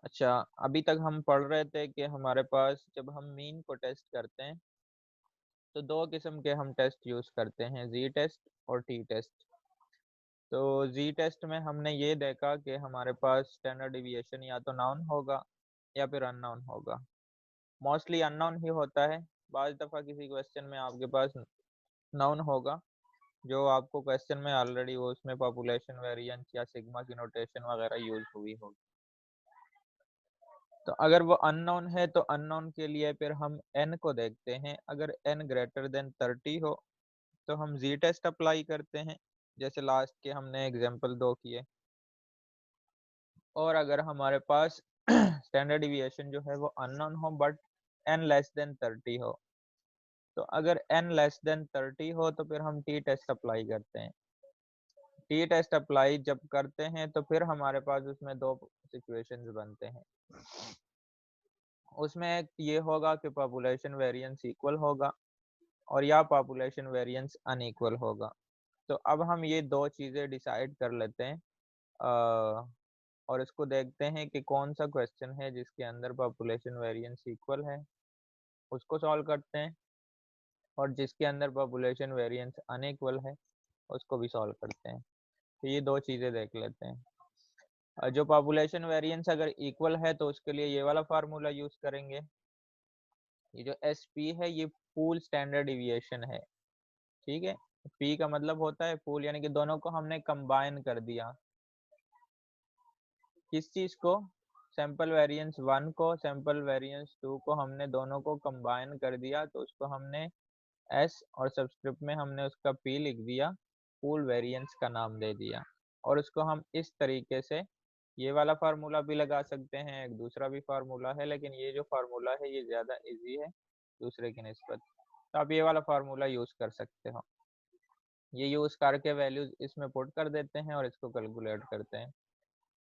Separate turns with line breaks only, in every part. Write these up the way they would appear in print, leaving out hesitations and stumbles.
अच्छा, अभी तक हम पढ़ रहे थे कि हमारे पास जब हम मीन को टेस्ट करते हैं तो दो किस्म के हम टेस्ट यूज करते हैं, जी टेस्ट और टी टेस्ट। तो जी टेस्ट में हमने ये देखा कि हमारे पास स्टैंडर्ड डिविएशन या तो नाउन होगा या फिर अननोन होगा। मोस्टली अननोन ही होता है। बाज दफ़ा किसी क्वेश्चन में आपके पास नाउन होगा जो आपको क्वेश्चन में ऑलरेडी वो उसमें पॉपुलेशन वेरिएंस या सिग्मा की नोटेशन वगैरह यूज हुई होगी। तो अगर वो अननोन है तो अननोन के लिए फिर हम एन को देखते हैं। अगर एन ग्रेटर देन 30 हो तो हम जी टेस्ट अप्लाई करते हैं, जैसे लास्ट के हमने एग्जांपल दो किए। और अगर हमारे पास स्टैंडर्ड डिविएशन जो है वो अननोन हो बट एन लेस देन 30 हो, तो अगर एन लेस देन 30 हो तो फिर हम टी टेस्ट अप्लाई करते हैं। टी टेस्ट अप्लाई जब करते हैं तो फिर हमारे पास उसमें दो सिचुएशंस बनते हैं। उसमें एक ये होगा कि पॉपुलेशन वेरिएंस इक्वल होगा और या पॉपुलेशन वेरिएंस अनइक्वल होगा। तो अब हम ये दो चीज़ें डिसाइड कर लेते हैं और इसको देखते हैं कि कौन सा क्वेश्चन है जिसके अंदर पॉपुलेशन वेरिएंस इक्वल है, उसको सॉल्व करते हैं, और जिसके अंदर पॉपुलेशन वेरिएंस अनइक्वल है उसको भी सॉल्व करते हैं। तो ये दो चीज़ें देख लेते हैं। जो पॉपुलेशन वेरिएंस अगर इक्वल है तो उसके लिए ये वाला फार्मूला यूज करेंगे। ये जो एस पी है ये पूल स्टैंडर्ड डिविएशन है, ठीक है। पी का मतलब होता है पूल, यानी कि दोनों को हमने कंबाइन कर दिया। किस चीज को? सैंपल वेरिएंस 1 को सैंपल वेरिएंस 2 को हमने दोनों को कंबाइन कर दिया, तो उसको हमने एस और सबस्क्रिप्ट में हमने उसका पी लिख दिया, पूल वेरिएंस का नाम दे दिया। और उसको हम इस तरीके से ये वाला फार्मूला भी लगा सकते हैं, एक दूसरा भी फार्मूला है, लेकिन ये जो फार्मूला है ये ज़्यादा इजी है दूसरे की निस्बत। तो आप ये वाला फार्मूला यूज़ कर सकते हो। ये यूज़ करके वैल्यूज इसमें पुट कर देते हैं और इसको कैलकुलेट करते हैं।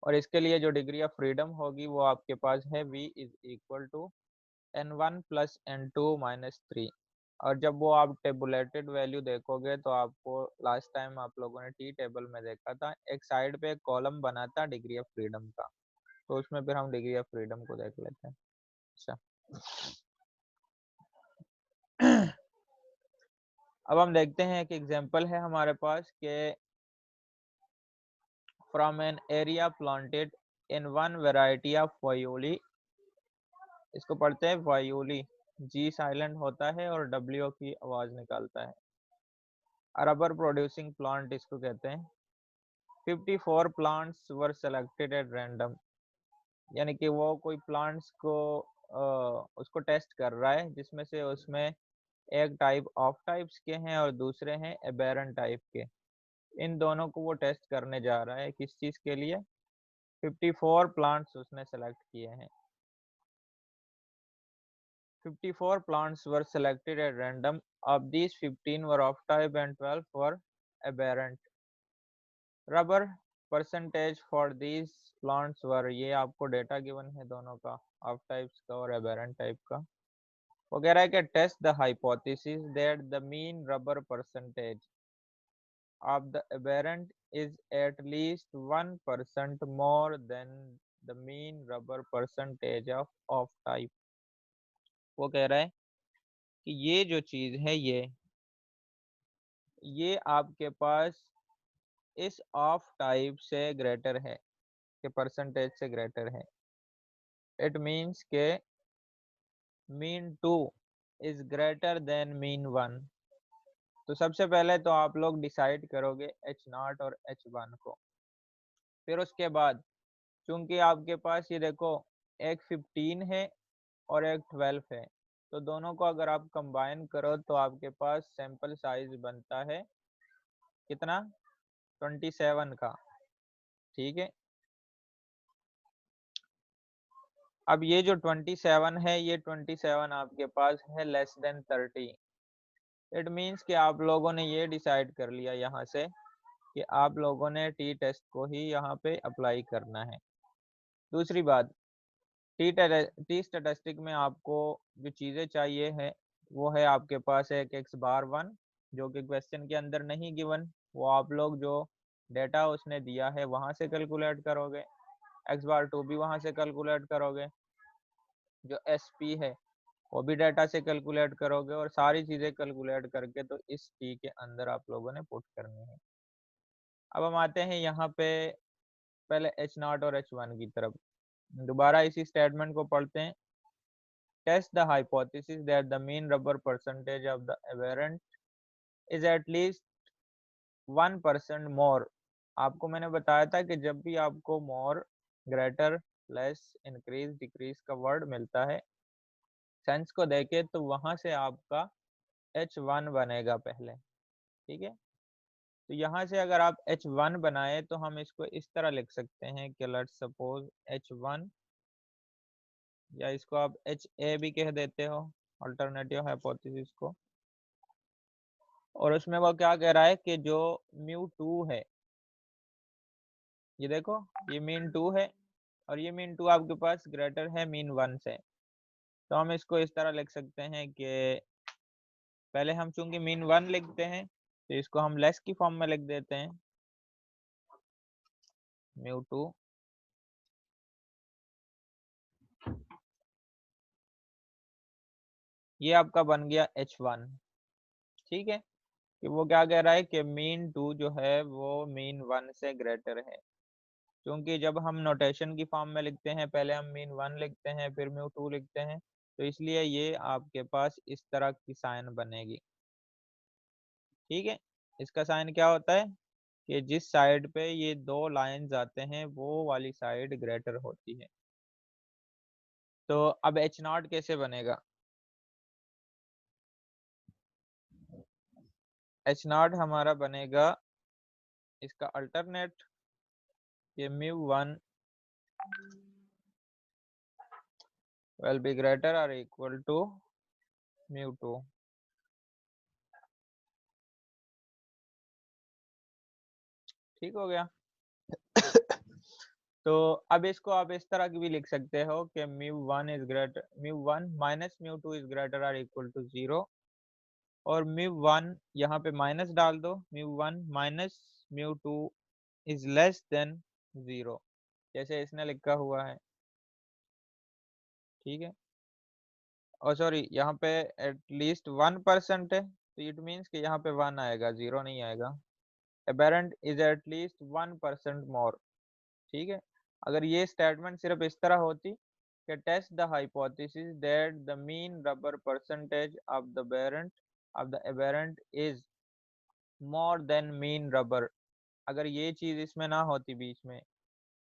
और इसके लिए जो डिग्री ऑफ फ्रीडम होगी वो आपके पास है v is equal to n1 plus n2 minus 3। और जब वो आप टेबुलेटेड वैल्यू देखोगे तो आपको लास्ट टाइम आप लोगों ने टी टेबल में देखा था, एक साइड पे एक कॉलम बना था डिग्री ऑफ फ्रीडम का। तो उसमें फिर हम डिग्री ऑफ फ्रीडम को देख लेते हैं। अच्छा, अब हम देखते हैं एक एग्जांपल है हमारे पास के from an area planted in one variety of वायोली। इसको पढ़ते हैं वायोली, जी साइलेंट होता है और डब्ल्यू की आवाज निकालता है। रबर प्रोड्यूसिंग प्लांट इसको कहते हैं। 54 plants were selected at random, यानी कि वो कोई प्लांट्स को उसको टेस्ट कर रहा है जिसमें से उसमें एक टाइप ऑफ टाइप्स के हैं और दूसरे हैं एबेरेंट टाइप के। इन दोनों को वो टेस्ट करने जा रहा है, किस चीज़ के लिए? 54 प्लांट्स उसने सेलेक्ट किए हैं। 54 plants were selected at random. Of these, 15 were of type and 12 were aberrant. Rubber percentage for these plants were, ये आपको डेटा गिवन है दोनों का, ऑफ टाइप्स का और aberrant टाइप का। वो कह रहा है कि test the hypothesis that the mean rubber percentage of the aberrant is at least 1% more than the mean rubber percentage of type। वो कह रहा है कि ये जो चीज़ है ये आपके पास इस ऑफ टाइप से ग्रेटर है, के परसेंटेज से ग्रेटर है। इट मीन्स के mean 2 is greater than mean 1। तो सबसे पहले तो आप लोग डिसाइड करोगे H0 और H1 को। फिर उसके बाद चूंकि आपके पास ये देखो एक 15 है और एक 12 है, तो दोनों को अगर आप कंबाइन करो तो आपके पास सैंपल साइज बनता है कितना? 27 का, ठीक है। अब ये जो 27 है ये 27 आपके पास है लेस देन 30। इट मीन्स कि आप लोगों ने ये डिसाइड कर लिया यहाँ से कि आप लोगों ने टी टेस्ट को ही यहाँ पे अप्लाई करना है। दूसरी बात, टी स्टैटिस्टिक में आपको जो चीज़ें चाहिए है वो है आपके पास एक x⁻1 जो कि क्वेश्चन के अंदर नहीं गिवन, वो आप लोग जो डेटा उसने दिया है वहाँ से कैलकुलेट करोगे। एक्स बार टू भी वहां से कैलकुलेट करोगे, जो एस पी है वो भी डाटा से कैलकुलेट करोगे, और सारी चीजें कैलकुलेट करके तो इस टी के अंदर आप लोगों ने पुट करनी है। अब हम आते हैं यहाँ पे पहले एच नॉट और एच वन की तरफ, दोबारा इसी स्टेटमेंट को पढ़ते हैं। Test the hypothesis that the mean rubber percentage of the aberrant is at least 1% more. आपको मैंने बताया था कि जब भी आपको more, greater, less, increase, decrease का वर्ड मिलता है सेंस को देके, तो वहां से आपका H1 बनेगा पहले, ठीक है। तो यहाँ से अगर आप H1 बनाए तो हम इसको इस तरह लिख सकते हैं कि लेट्स सपोज H1, या इसको आप HA भी कह देते हो, अल्टरनेटिव हाइपोथेसिस को। और उसमें वो क्या कह रहा है कि जो μ2 है, ये देखो ये मीन 2 है, और ये मीन 2 आपके पास ग्रेटर है मीन 1 से। तो हम इसको इस तरह लिख सकते हैं कि पहले हम चूंकि मीन 1 लिखते हैं तो इसको हम लेस की फॉर्म में लिख देते हैं, μ2 ये आपका बन गया H1, ठीक है। कि वो क्या कह रहा है कि मीन 2 जो है वो मीन 1 से ग्रेटर है, क्योंकि जब हम नोटेशन की फॉर्म में लिखते हैं पहले हम मीन 1 लिखते हैं फिर μ2 लिखते हैं, तो इसलिए ये आपके पास इस तरह की साइन बनेगी, ठीक है। इसका साइन क्या होता है कि जिस साइड पे ये दो लाइंस आते हैं वो वाली साइड ग्रेटर होती है। तो अब एच नॉट कैसे बनेगा? एच नॉट हमारा बनेगा इसका अल्टरनेट, ये μ1 will be greater or equal to μ2। ठीक हो गया। तो अब इसको आप इस तरह की भी लिख सकते हो कि μ1 is greater, μ1 minus μ2 is greater और इक्वल टू 0, और μ1 यहाँ पे माइनस डाल दो, μ1 माइनस μ2 इज लेस देन 0, जैसे इसने लिखा हुआ है, ठीक है। और सॉरी यहाँ पे एटलीस्ट 1% है, तो इट मीन्स कि यहाँ पे 1 आएगा, 0 नहीं आएगा। अबेरेंट इज एटलीस्ट 1% मोर, ठीक है। अगर ये स्टेटमेंट सिर्फ इस तरह होती कि test the hypothesis that the mean rubber percentage of the aberrant is more than mean rubber, अगर ये चीज इसमें ना होती बीच में,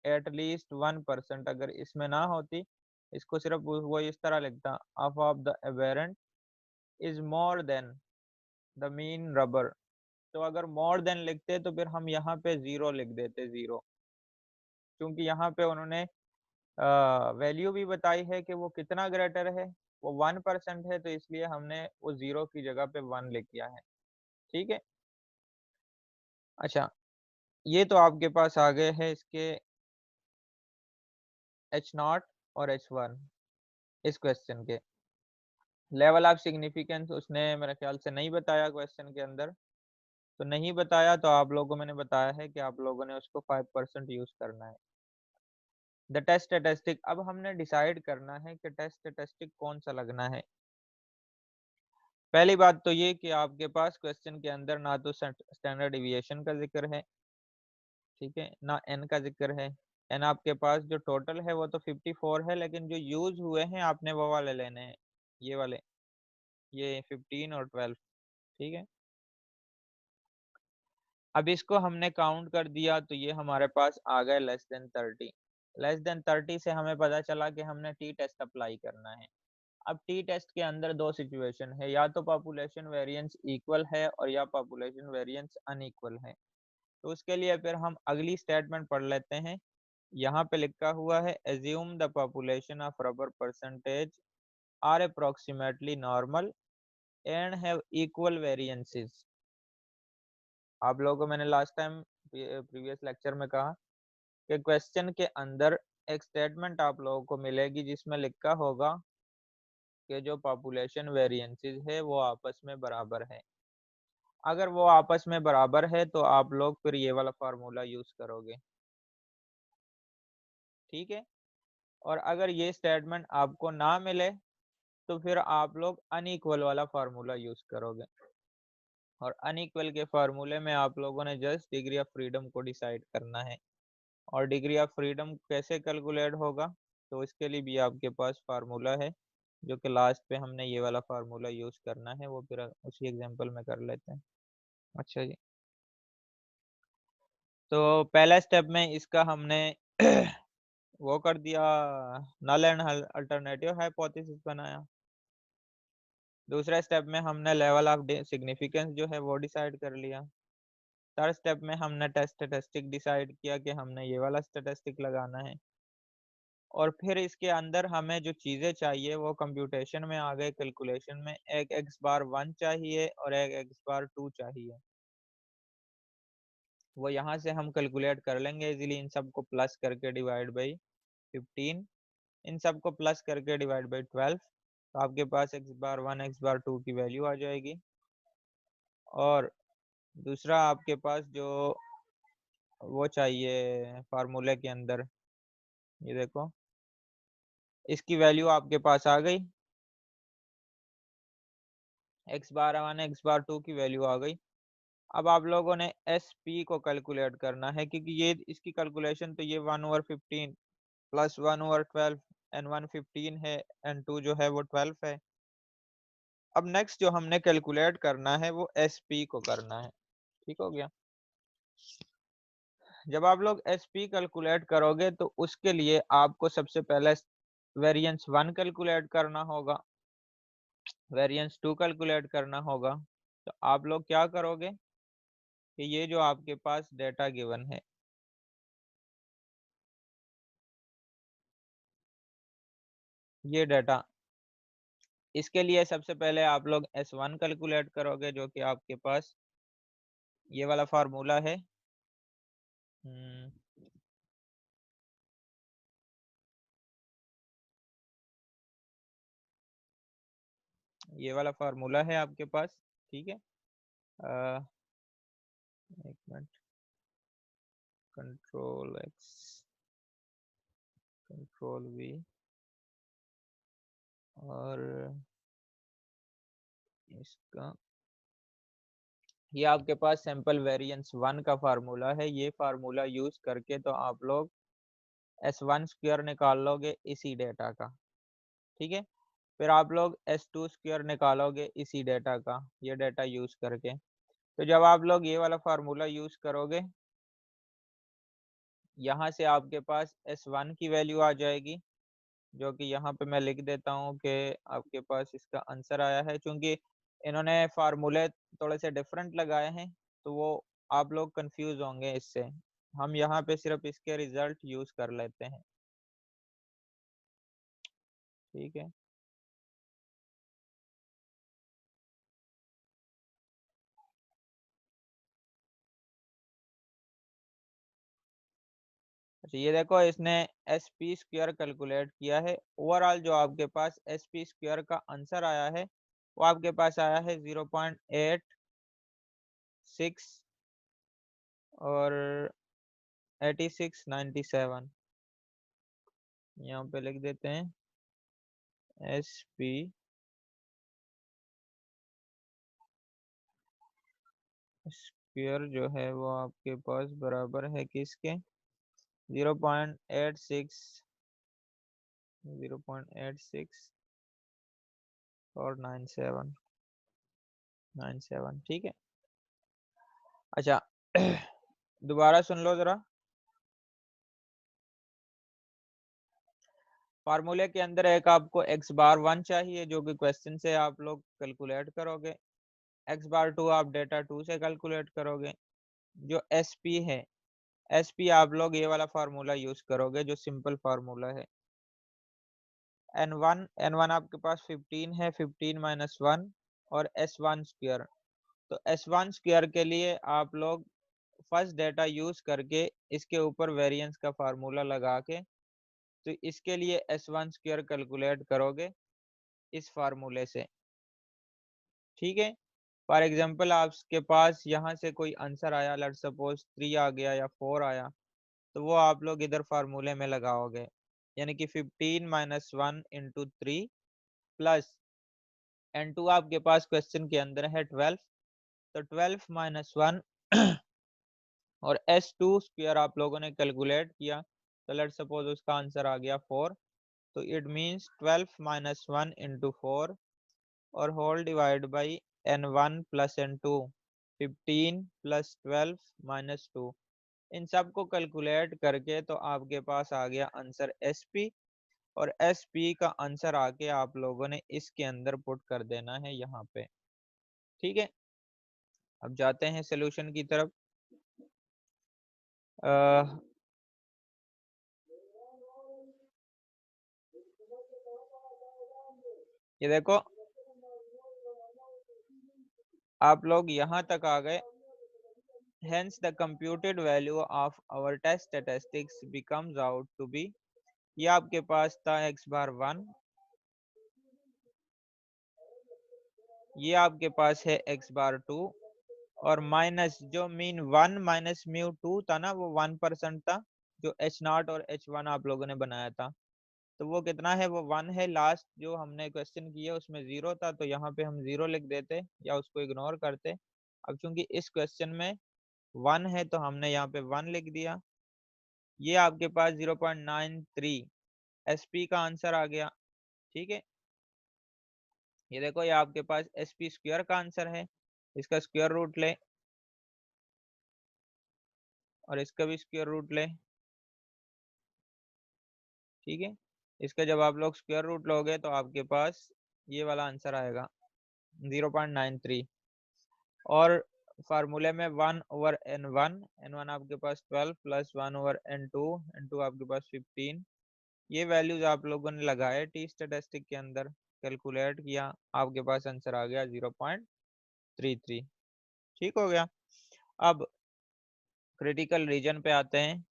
एटलीस्ट 1% अगर इसमें ना होती, इसको सिर्फ वो इस तरह लिखता of the aberrant is more then the mean rubber, तो अगर मोर देन लिखते तो फिर हम यहाँ पे 0 लिख देते, 0, क्योंकि यहाँ पे उन्होंने वैल्यू भी बताई है कि वो कितना ग्रेटर है, वो 1% है, तो इसलिए हमने वो 0 की जगह पे 1 लिख दिया है, ठीक है। अच्छा, ये तो आपके पास आ गए हैं इसके H0 और H1 इस क्वेश्चन के। लेवल ऑफ सिग्निफिकेंस उसने मेरे ख्याल से नहीं बताया क्वेश्चन के अंदर, तो नहीं बताया तो आप लोगों को मैंने बताया है कि आप लोगों ने उसको 5% यूज करना है। द टेस्ट स्टेटिस्टिक, अब हमने डिसाइड करना है कि टेस्ट स्टेटिस्टिक कौन सा लगना है। पहली बात तो ये कि आपके पास क्वेश्चन के अंदर ना तो स्टैंडर्ड डिविएशन का जिक्र है, ठीक है, ना एन का जिक्र है। एन आपके पास जो टोटल है वो तो 54 है, लेकिन जो यूज हुए हैं आपने वो वाले लेने हैं, ये वाले, ये 15 और 12, ठीक है। अब इसको हमने काउंट कर दिया तो ये हमारे पास आ गए लेस देन 30। लेस देन 30 से हमें पता चला कि हमने टी टेस्ट अप्लाई करना है। अब टी टेस्ट के अंदर दो सिचुएशन है, या तो पॉपुलेशन वेरिएंस इक्वल है और या पॉपुलेशन वेरिएंस अनइक्वल है। तो उसके लिए फिर हम अगली स्टेटमेंट पढ़ लेते हैं। यहाँ पे लिखा हुआ है assume the population of rubber percentage are approximately normal and have equal variances. आप लोगों को मैंने लास्ट टाइम प्रीवियस लेक्चर में कहा कि क्वेश्चन के अंदर एक स्टेटमेंट आप लोगों को मिलेगी जिसमें लिखा होगा कि जो पॉपुलेशन वेरिएंसेस है वो आपस में बराबर है। अगर वो आपस में बराबर है तो आप लोग फिर ये वाला फार्मूला यूज करोगे, ठीक है। और अगर ये स्टेटमेंट आपको ना मिले तो फिर आप लोग अनइक्वल वाला फार्मूला यूज करोगे, और अनइक्वल के फार्मूले में आप लोगों ने जस्ट डिग्री ऑफ फ्रीडम को डिसाइड करना है। और डिग्री ऑफ फ्रीडम कैसे कैलकुलेट होगा, तो इसके लिए भी आपके पास फार्मूला है, जो कि लास्ट पे हमने ये वाला फार्मूला यूज करना है, वो फिर उसी एग्जांपल में कर लेते हैं। अच्छा जी, तो पहला स्टेप में इसका हमने वो कर दिया, नल एंड अल्टरनेटिव हाइपोथेसिस बनाया। दूसरे स्टेप में हमने लेवल ऑफ सिग्निफिकेंस जो है वो डिसाइड कर लिया। थर्ड स्टेप में हमने टेस्ट स्टैटिस्टिक डिसाइड किया कि हमने ये वाला स्टैटिस्टिक लगाना है। और फिर इसके अंदर हमें जो चीज़ें चाहिए वो कंप्यूटेशन में आ गए, कैलकुलेशन में एक एक्स बार 1 चाहिए और एक एक्स बार 2 चाहिए। वो यहाँ से हम कैलकुलेट कर लेंगे इजीली, इन सबको प्लस करके डिवाइड बाई 15, इन सबको प्लस करके डिवाइड बाई 12, तो आपके पास एक्स बार 1 एक्स बार 2 की वैल्यू आ जाएगी। और दूसरा आपके पास जो वो चाहिए फार्मूले के अंदर, ये देखो इसकी वैल्यू आपके पास आ गई, एक्स बार 1 एक्स बार 2 की वैल्यू आ गई। अब आप लोगों ने एस पी को कैलकुलेट करना है, क्योंकि ये इसकी कैलकुलेशन तो ये 1/15 प्लस 1/12 एन 1 15 है, एन 2 जो है वो 12 है। अब नेक्स्ट जो हमने कैलकुलेट करना है वो एस पी को करना है। ठीक हो गया। जब आप लोग एस पी कैलकुलेट करोगे तो उसके लिए आपको सबसे पहले वेरिएंस 1 कैलकुलेट करना होगा, वेरिएंस 2 कैलकुलेट करना होगा। तो आप लोग क्या करोगे कि ये जो आपके पास डेटा गिवन है, ये डेटा, इसके लिए सबसे पहले आप लोग S1 कैलकुलेट करोगे, जो कि आपके पास ये वाला फार्मूला है। हम्म, ये वाला फार्मूला है आपके पास। ठीक है। एक minute, control x, control we, और इसका ये आपके पास सैंपल वेरिएंस 1 का फार्मूला है। ये फार्मूला यूज करके तो आप लोग S1 स्क्वायर निकाल लोगे इसी डेटा का। ठीक है। फिर आप लोग S2 स्क्वायर निकालोगे इसी डेटा का, ये डेटा यूज करके। तो जब आप लोग ये वाला फार्मूला यूज करोगे, यहाँ से आपके पास S1 की वैल्यू आ जाएगी, जो कि यहाँ पे मैं लिख देता हूँ कि आपके पास इसका आंसर आया है। चूंकि इन्होंने फार्मूले थोड़े से डिफरेंट लगाए हैं, तो वो आप लोग कंफ्यूज होंगे इससे। हम यहाँ पे सिर्फ इसके रिजल्ट यूज कर लेते हैं। ठीक है। अच्छा, ये देखो इसने एस पी स्क्वायर कैलकुलेट किया है। ओवरऑल जो आपके पास एस पी स्क्वायर का आंसर आया है वो आपके पास आया है 0.86 और 8697। यहाँ पे लिख देते हैं एस पी स्क्वायर जो है वो आपके पास बराबर है किसके, 0.86, 0.86 और 97। ठीक है। अच्छा, दोबारा सुन लो जरा। फार्मूले के अंदर एक आपको एक्स बार 1 चाहिए, जो कि क्वेश्चन से आप लोग कैलकुलेट करोगे। एक्स बार 2 आप डेटा 2 से कैलकुलेट करोगे। जो एस पी है, एस पी आप लोग ये वाला फार्मूला यूज करोगे जो सिंपल फार्मूला है। एन वन आपके पास 15 है, 15 माइनस 1 और S1 स्क्वायर। तो S1 स्क्वायर के लिए आप लोग फर्स्ट डेटा यूज करके इसके ऊपर वेरिएंस का फार्मूला लगा के, तो इसके लिए S1 स्क्वायर कैलकुलेट करोगे इस फार्मूले से। ठीक है। फॉर एग्जाम्पल आपके पास यहाँ से कोई आंसर आया, लेट्स सपोज 3 आ गया या 4 आया, तो वो आप लोग इधर फार्मूले में लगाओगे, यानी कि 15 माइनस 1 इंटू 3 प्लस N2 आपके पास क्वेश्चन के अंदर है 12, तो 12 माइनस 1 और S2 स्क्वायर आप लोगों ने कैलकुलेट किया, तो लेट सपोज उसका आंसर आ गया 4, तो इट मींस 12 माइनस 1 इंटू 4 और whole divide by N1 plus N2, 15 plus 12 minus 2, इन सब को कैलकुलेट करके तो आपके पास आ गया आंसर SP, और SP का आंसर आके आप लोगों ने इसके अंदर पुट कर देना है यहाँ पे। ठीक है, अब जाते हैं सोल्यूशन की तरफ। अ, ये देखो आप लोग यहाँ तक आ गए। Hence the computed value of our test statistics becomes out to be, ये आपके पास था x बार 1, ये आपके पास है x बार 2, और माइनस जो मीन 1 माइनस म्यू 2 था ना, वो 1% था, जो H0 और H1 आप लोगों ने बनाया था, तो वो कितना है, वो 1 है। लास्ट जो हमने क्वेश्चन किया उसमें 0 था, तो यहाँ पे हम 0 लिख देते या उसको इग्नोर करते। अब चूंकि इस क्वेश्चन में 1 है तो हमने यहाँ पे 1 लिख दिया। ये आपके पास 0.93 SP का आंसर आ गया। ठीक है, ये देखो ये आपके पास SP स्क्वायर का आंसर है, इसका स्क्वायर रूट ले और इसका भी स्क्वायर रूट ले। ठीक है, इसका जब आप लोग स्क्वायर रूट लोगे तो आपके पास ये वाला आंसर आएगा 0.93, और फार्मूले में 1/n1 आपके पास 12 प्लस 1/n2 आपके पास 15, ये वैल्यूज आप लोगों ने लगाए टी स्टैटिस्टिक के अंदर, कैलकुलेट किया, आपके पास आंसर आ गया 0.33। ठीक हो गया। अब क्रिटिकल रीजन पे आते हैं।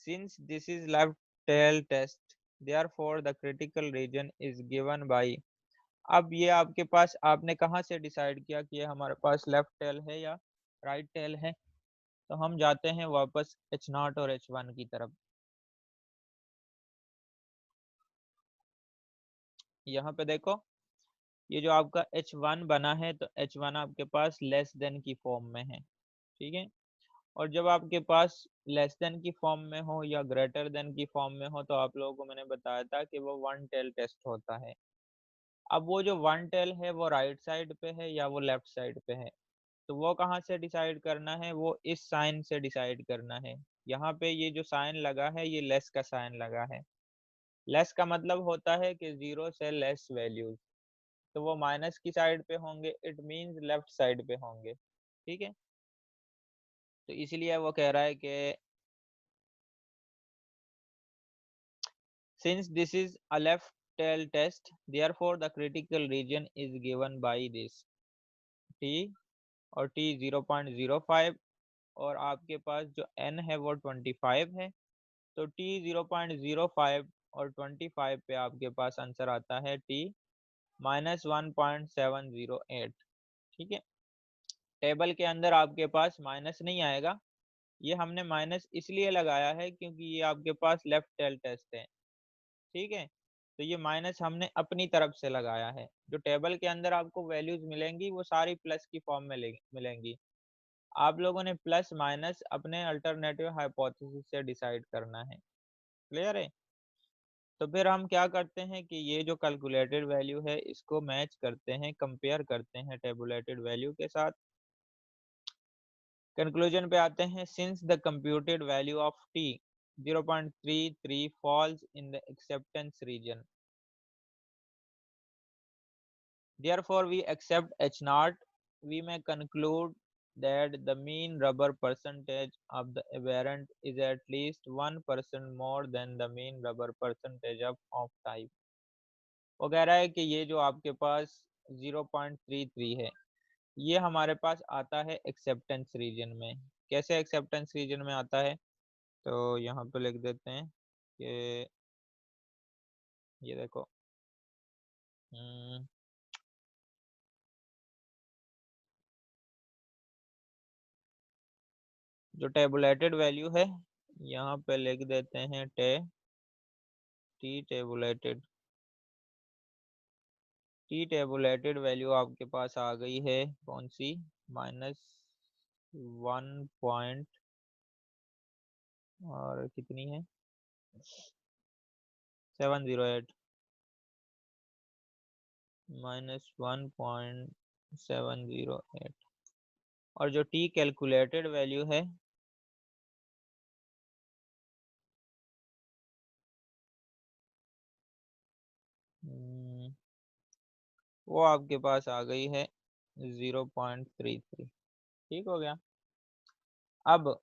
Since this is left tail test, therefore the critical region is given by, अब ये आपके पास आपने कहाँ से डिसाइड किया कि ये हमारे पास लेफ्ट टेल है या राइट टेल है, तो हम जाते हैं वापस H0 और H1 की तरफ। यहाँ पे देखो ये जो आपका H1 बना है, तो H1 आपके पास लेस देन की फॉर्म में है। ठीक है, और जब आपके पास लेस देन की फॉर्म में हो या ग्रेटर देन की फॉर्म में हो, तो आप लोगों को मैंने बताया था कि वो वन टेल टेस्ट होता है। अब वो जो वन टेल है वो राइट साइड पे है या वो लेफ्ट साइड पे है, तो वो कहाँ से डिसाइड करना है, वो इस साइन से डिसाइड करना है। यहाँ पे ये जो साइन लगा है ये लेस का साइन लगा है। लेस का मतलब होता है कि 0 से लेस वैल्यूज, तो वो माइनस की साइड पे होंगे, इट मींस लेफ्ट साइड पे होंगे। ठीक है, तो इसलिए वो कह रहा है कि since this is a left tail test, therefore the critical region is given by this t, और t 0.05, और आपके पास जो n है वो 25 है, तो t 0.05 और 25 पे आपके पास आंसर आता है t -1.708। ठीक है, टेबल के अंदर आपके पास माइनस नहीं आएगा, ये हमने माइनस इसलिए लगाया है क्योंकि ये आपके पास लेफ्ट टेल टेस्ट है। ठीक है, तो ये माइनस हमने अपनी तरफ से लगाया है। जो टेबल के अंदर आपको वैल्यूज मिलेंगी वो सारी प्लस की फॉर्म में मिलेंगी, आप लोगों ने प्लस माइनस अपने अल्टरनेटिव हाइपोथेसिस से डिसाइड करना है। क्लियर है, तो फिर हम क्या करते हैं कि ये जो कैलकुलेटेड वैल्यू है इसको मैच करते हैं, कंपेयर करते हैं टेबुलेटेड वैल्यू के साथ। कंक्लूजन पे आते हैं। Since the computed value of t 0.33 falls in the acceptance region, therefore we accept H0, we may conclude that the mean rubber percentage of the aberrant is at least 1% more than the mean rubber percentage of type। वो कह रहा है कि ये जो आपके पास 0.33 है ये हमारे पास आता है एक्सेप्टेंस रीजन में। कैसे एक्सेप्टेंस रीजन में आता है, तो यहाँ पे लिख देते हैं कि ये देखो जो टेबुलेटेड वैल्यू है यहाँ पे लिख देते हैं टी टेबुलेटेड वैल्यू आपके पास आ गई है, कौन सी, -1 और कितनी है, 708, -1.708। और जो टी कैलकुलेटेड वैल्यू है वो आपके पास आ गई है 0.33। ठीक हो गया। अब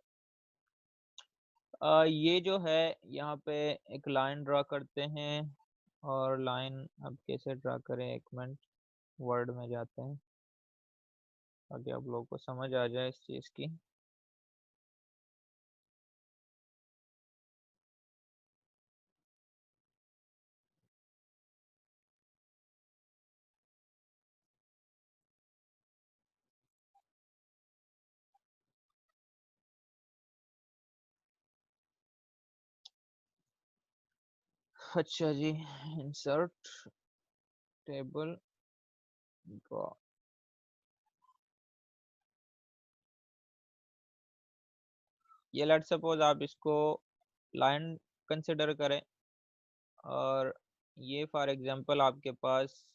ये जो है यहाँ पे एक लाइन ड्रा करते हैं, और लाइन अब कैसे ड्रा करें, एक मिनट, वर्ड में जाते हैं ताकि आप लोगों को समझ आ जाए इस चीज़ की। अच्छा जी, इंसर्ट टेबल ड्रॉ। ये लेट सपोज आप इसको लाइन कंसिडर करें, और ये फॉर एग्जांपल आपके पास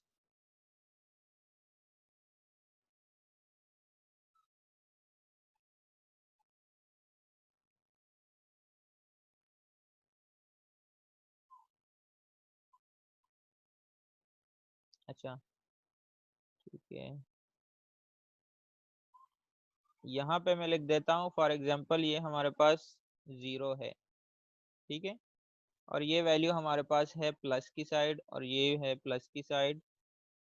अच्छा ठीक है, यहाँ पे मैं लिख देता हूँ फॉर एग्जांपल ये हमारे पास 0 है, ठीक है, और ये वैल्यू हमारे पास है प्लस की साइड, और ये है प्लस की साइड,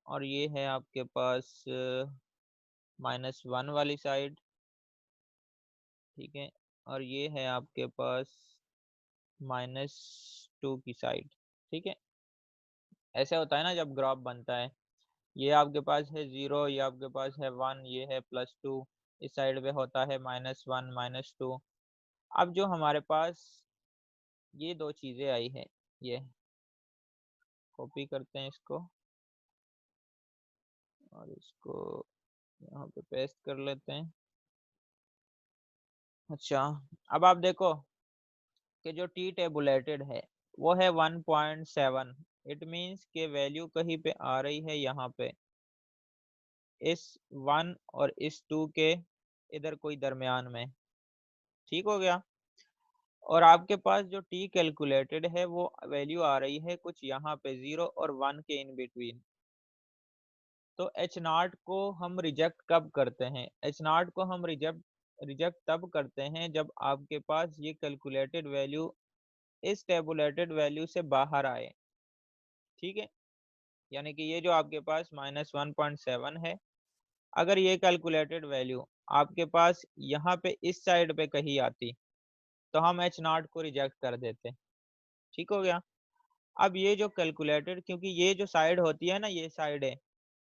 और ये है आपके पास -1 वाली साइड, ठीक है, और ये है आपके पास -2 की साइड। ठीक है, ऐसे होता है ना जब ग्राफ बनता है, ये आपके पास है 0, ये आपके पास है 1, ये है +2, इस साइड पे होता है -1 -2। अब जो हमारे पास ये दो चीज़ें आई है, ये कॉपी करते हैं इसको, और इसको यहाँ पे पेस्ट कर लेते हैं। अच्छा, अब आप देखो कि जो टी टेबुलेटेड है वो है 1.7। इट मीन्स के वैल्यू कहीं पे आ रही है यहाँ पे, इस 1 और इस 2 के इधर कोई दरमियान में। ठीक हो गया। और आपके पास जो टी कैलकुलेटेड है वो वैल्यू आ रही है कुछ यहाँ पे 0 और 1 के इन बिटवीन। तो एच नॉट को हम रिजेक्ट कब करते हैं, एच नॉट को हम रिजेक्ट रिजेक्ट तब करते हैं जब आपके पास ये कैलकुलेटेड वैल्यू इस टेबुलेटेड वैल्यू से बाहर आए। ठीक है, यानी कि ये जो आपके पास -1.7 है, अगर ये कैलकुलेटेड वैल्यू आपके पास यहाँ पे इस साइड पे कहीं आती तो हम एच नॉट को रिजेक्ट कर देते। ठीक हो गया। अब ये जो कैलकुलेटेड, क्योंकि ये जो साइड होती है ना, ये साइड है,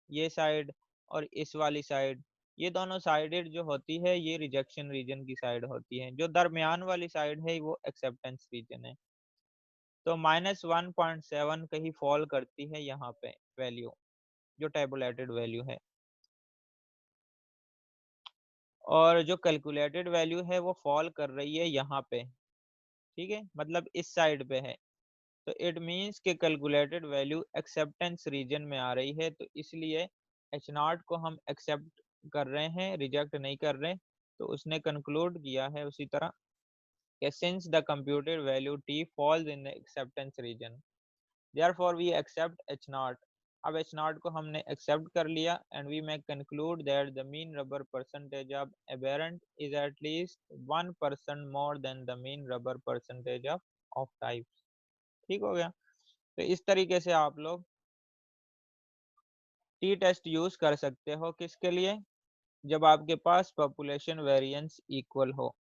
ये साइड और इस वाली साइड, ये दोनों साइडेड जो होती है ये रिजेक्शन रीजन की साइड होती है, जो दरमियान वाली साइड है वो एक्सेप्टेंस रीजन है। तो -1.7 कहीं फॉल करती है यहाँ पे वैल्यू, जो टेबुलेटेड वैल्यू है, और जो कैलकुलेटेड वैल्यू है वो फॉल कर रही है यहाँ पे। ठीक है, मतलब इस साइड पे है। तो इट मीन्स के कैलकुलेटेड वैल्यू एक्सेप्टेंस रीजन में आ रही है, तो इसलिए एच नॉट को हम एक्सेप्ट कर रहे हैं, रिजेक्ट नहीं कर रहे। तो उसने कंक्लूड किया है उसी तरह कि since the computed value T falls in the acceptance region, therefore we accept H not. अब एच नॉट को हमने एक्सेप्ट कर लिया, and we may conclude that the mean rubber percentage of aberrant is at least 1% more than the mean rubber percentage of types। ठीक हो गया। तो इस तरीके से आप लोग टी टेस्ट यूज कर सकते हो, किसके लिए, जब आपके पास पॉपुलेशन वेरिएंस इक्वल हो।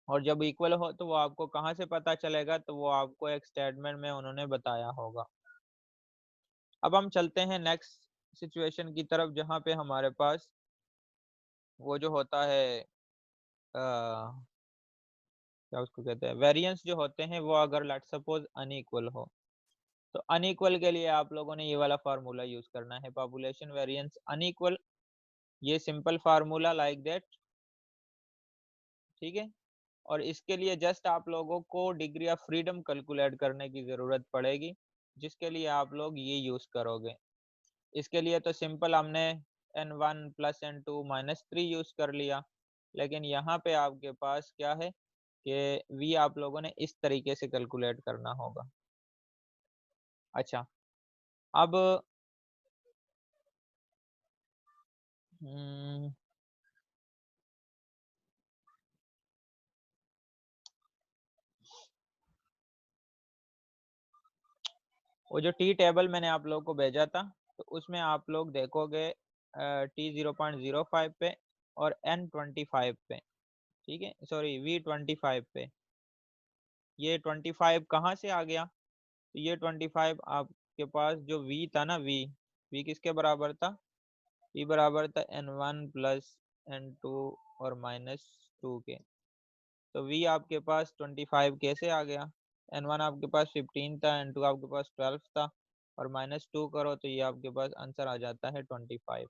और जब इक्वल हो तो वो आपको कहाँ से पता चलेगा, तो वो आपको एक स्टेटमेंट में उन्होंने बताया होगा। अब हम चलते हैं नेक्स्ट सिचुएशन की तरफ, जहाँ पे हमारे पास वो जो होता है क्या उसको कहते हैं, वेरिएंस जो होते हैं वो अगर लेट सपोज अनइक्वल हो, तो अनइक्वल के लिए आप लोगों ने ये वाला फार्मूला यूज करना है, पॉपुलेशन वेरिएंस अनइक्वल, ये सिंपल फार्मूला लाइक दैट, ठीक है। और इसके लिए जस्ट आप लोगों को डिग्री ऑफ फ्रीडम कैलकुलेट करने की जरूरत पड़ेगी, जिसके लिए आप लोग ये यूज करोगे। इसके लिए तो सिंपल हमने n1 plus n2 minus 3 use कर लिया, लेकिन यहाँ पे आपके पास क्या है कि v आप लोगों ने इस तरीके से कैलकुलेट करना होगा। अच्छा, अब हम्म, वो जो टी टेबल मैंने आप लोगों को भेजा था, तो उसमें आप लोग देखोगे T0.05 पे और N25 पे, ठीक है, सॉरी V25 पे। ये 25 कहाँ से आ गया, तो ये 25 आपके पास जो V था ना, V किसके बराबर था, V बराबर था N1 प्लस N2 और माइनस 2 के। तो V आपके पास 25 कैसे आ गया, N1 आपके पास 15 था, N2 आपके पास 12 था, और माइनस 2 करो तो ये आपके पास आंसर आ जाता है 25।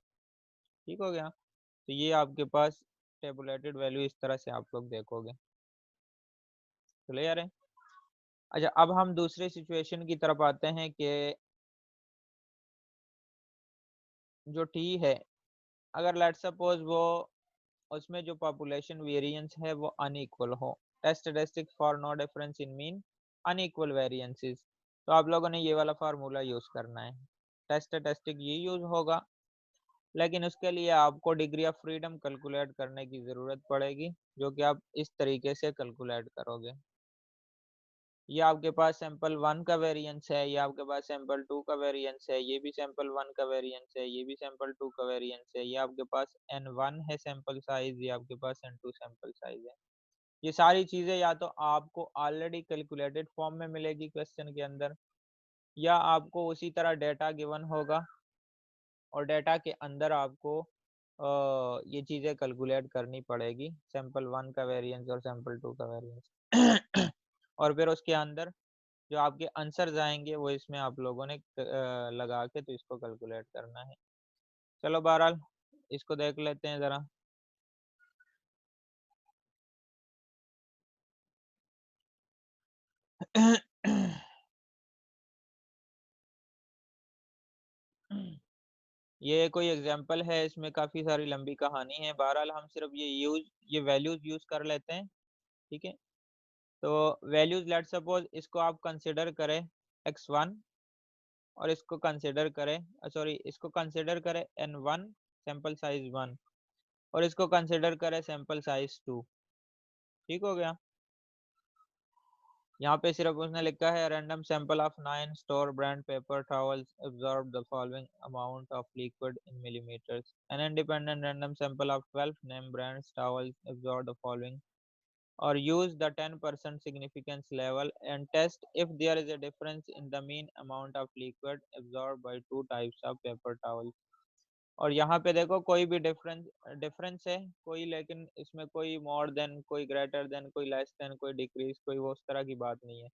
ठीक हो गया, तो ये आपके पास टेबुलेटेड वैल्यू इस तरह से आप लोग देखोगे। क्लियर है। अच्छा, अब हम दूसरे सिचुएशन की तरफ आते हैं कि जो टी है, अगर लेट सपोज वो उसमें जो पॉपुलेशन वेरिएंस है वो अनइक्वल हो, test statistic for no difference in mean unequal variances, तो आप लोगों ने ये वाला फार्मूला यूज करना है, टेस्ट स्टैटिस्टिक ये यूज होगा। लेकिन उसके लिए आपको डिग्री ऑफ फ्रीडम कैलकुलेट करने की जरूरत पड़ेगी, जो कि आप इस तरीके से कैलकुलेट करोगे। ये आपके पास सैंपल 1 का वेरिएंस है, ये आपके पास सैंपल 2 का वेरिएंस है, ये भी सैंपल 1 का वेरिएंस है, ये भी सैंपल 2 का वेरिएंस है, ये आपके पास n1 है सैंपल साइज, ये आपके पास n2 सैंपल साइज है। ये सारी चीजें या तो आपको ऑलरेडी कैलकुलेटेड फॉर्म में मिलेगी क्वेश्चन के अंदर, या आपको उसी तरह डेटा गिवन होगा और डेटा के अंदर आपको ये चीजें कैलकुलेट करनी पड़ेगी, सैंपल 1 का वेरिएंस और सैंपल 2 का वेरिएंस और फिर उसके अंदर जो आपके आंसर्स आएंगे वो इसमें आप लोगों ने लगा के तो इसको कैलकुलेट करना है। चलो बहरहाल इसको देख लेते हैं जरा। ये कोई एग्जांपल है, इसमें काफी सारी लंबी कहानी है, बहरहाल हम सिर्फ ये वैल्यूज यूज कर लेते हैं, ठीक है। तो वैल्यूज लेट सपोज इसको आप कंसिडर करें x1, और इसको कंसिडर करें, सॉरी इसको कंसिडर करें n1 सैंपल साइज 1, और इसको कंसिडर करें सैंपल साइज 2। ठीक हो गया। यहाँ पे सिर्फ उसने लिखा है random sample of 9 store brand paper towels absorb the following amount of liquid in millimetres, an independent random sample of 12 name brands towels absorb the following, or use the 10% significance level and test if there is a difference in the mean amount of liquid absorbed by two types of paper towels। और यहाँ पे देखो कोई भी difference difference है कोई, लेकिन इसमें कोई मोर देन, कोई ग्रेटर देन, कोई लेस देन, कोई डिक्रीज, कोई वो उस तरह की बात नहीं है।